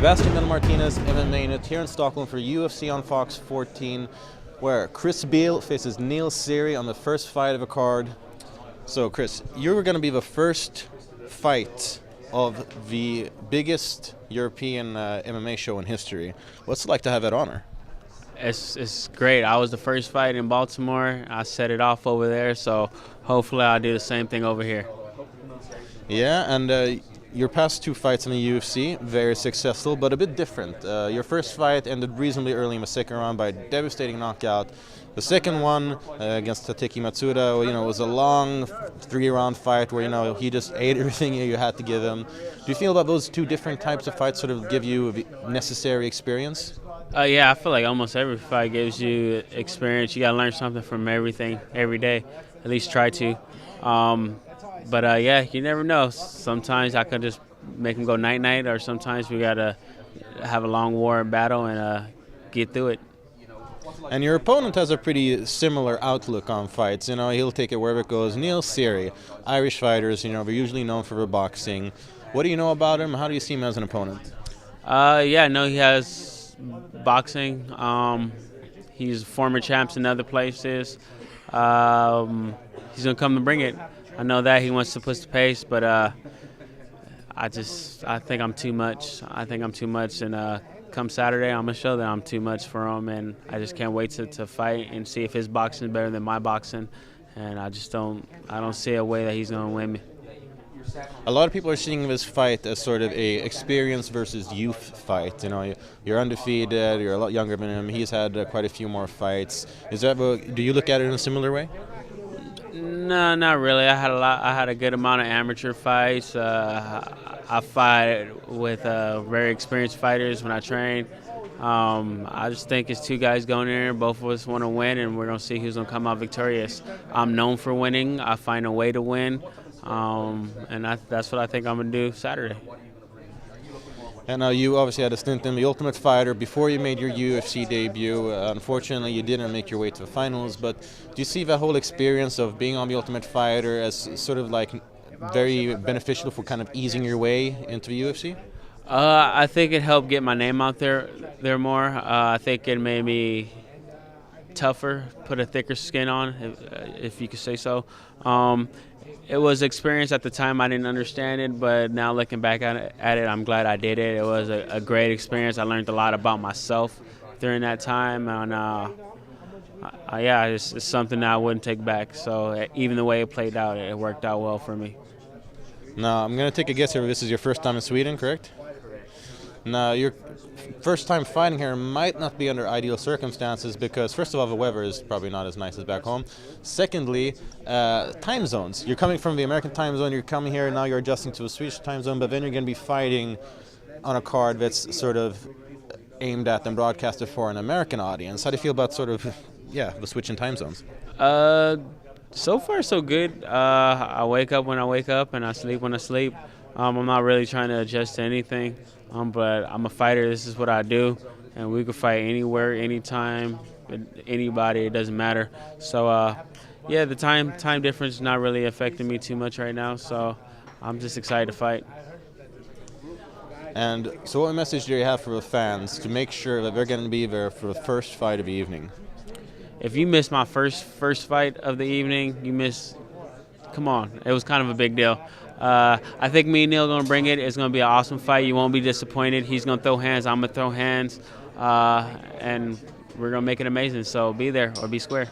Sebastian Martinez, MMA Unit, here in Stockholm for UFC on Fox 14, where Chris Beal faces Nejiri on the first fight of a card. So, Chris, you're going to be the first fight of the biggest European MMA show in history. What's it like to have that honor? It's great. I was the first fight in Baltimore. I set it off over there, so hopefully I'll do the same thing over here. Yeah, and your past two fights in the UFC, very successful, but a bit different. Your first fight ended reasonably early in the second round by a devastating knockout. The second one against Tateki Matsuda, was a long three-round fight where, he just ate everything you had to give him. Do you feel that those two different types of fights sort of give you the necessary experience? Yeah, I feel like almost every fight gives you experience. You got to learn something from everything every day, at least try to. But yeah, you never know. Sometimes I could just make them go night-night, or sometimes we got to have a long war battle and get through it. And your opponent has a pretty similar outlook on fights. He'll take it wherever it goes. Nejiri, Irish fighters, they're usually known for their boxing. What do you know about him? How do you see him as an opponent? Yeah, I know he has boxing. He's former champs in other places. He's going to come to bring it. I know that he wants to push the pace, but I think I'm too much. And come Saturday, I'm gonna show that I'm too much for him, and I just can't wait to fight and see if his boxing is better than my boxing. And I don't see a way that he's gonna win me. A lot of people are seeing this fight as sort of a experience versus youth fight. You're undefeated. You're a lot younger than him. He's had quite a few more fights. Do you look at it in a similar way? No, not really. I had a good amount of amateur fights. I fight with very experienced fighters when I train. I just think it's two guys going in there. Both of us want to win, and we're going to see who's going to come out victorious. I'm known for winning. I find a way to win, and that's what I think I'm going to do Saturday. And you obviously had a stint in The Ultimate Fighter before you made your UFC debut. Unfortunately, you didn't make your way to the finals, but do you see the whole experience of being on The Ultimate Fighter as sort of like very beneficial for kind of easing your way into the UFC? I think it helped get my name out there more. I think it made me tougher, put a thicker skin on, if you could say so. It was experience at the time. I didn't understand it, but now looking back at it, I'm glad I did it. It was a great experience. I learned a lot about myself during that time, and yeah, it's something that I wouldn't take back. So even the way it played out, it worked out well for me. Now, I'm going to take a guess here. This is your first time in Sweden, correct? Now, your first time fighting here might not be under ideal circumstances because, first of all, the weather is probably not as nice as back home. Secondly, time zones. You're coming from the American time zone, you're coming here, now you're adjusting to a Swedish time zone, but then you're going to be fighting on a card that's sort of aimed at and broadcasted for an American audience. How do you feel about sort of, the switch in time zones? So far, so good. I wake up when I wake up, and I sleep when I sleep. I'm not really trying to adjust to anything, but I'm a fighter. This is what I do, and we can fight anywhere, anytime, anybody. It doesn't matter. So, yeah, the time difference is not really affecting me too much right now, so I'm just excited to fight. And so what message do you have for the fans to make sure that they're going to be there for the first fight of the evening? If you miss my first fight of the evening, you miss. Come on, it was kind of a big deal. I think me and Neil are going to bring it. It's going to be an awesome fight. You won't be disappointed. He's going to throw hands. I'm going to throw hands. And we're going to make it amazing. So be there or be square.